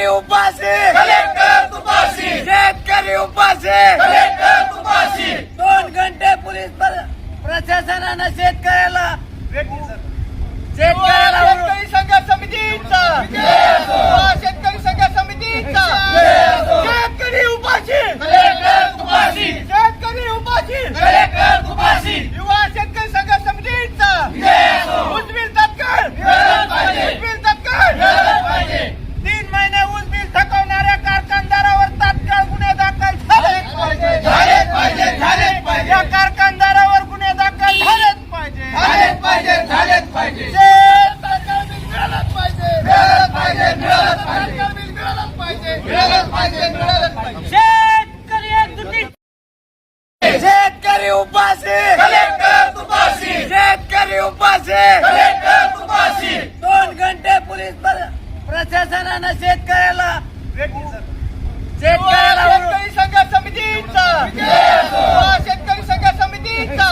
शेतकरी उपाशी, कलेक्टर तुपाशी, शेतकरी उपाशी, कलेक्टर तुपाशी. 2 घंटे पोलीस प्रशासनानं शेतकऱ्याला शेतकरी संघ समितीचा, शेतकरी संघ समितीचा, शेतकरी उपाशी, कलेक्टर तुपाशी, शेतकरी उपाशी, कलेक्टर तुपाशी. युवा शेतकरी संघ समितीचा ऊस बिल तात्काळ, ऊस बिल तात्काळ 3 महिने ऊस बिल थकवणाऱ्या कारखानदारावर तात्काळ गुन्हे दाखल झालेच पाहिजे, झालेच पाहिजे, झालेच पाहिजे. या कारखानदारावर गुन्हे दाखल झालेच पाहिजे, झालेच पाहिजे, झालेच पाहिजे. सरकार बिल मिळालंच पाहिजे, मिळालंच पाहिजे, मिळालंच पाहिजे. सरकार बिल मिळालंच पाहिजे, मिळालंच पाहिजे, मिळालंच पाहिजे. शेतकरी एकजुटी, शेतकरी उपाशी, कलेक्टर तुपाशी, शेतकरी उपाशी, कलेक्टर तुपाशी. 2 घंटे पोलीस प्रशासनानं शेतकऱ्याला शेतकरी संघ समितीचा, शेतकरी संघ समितीचा,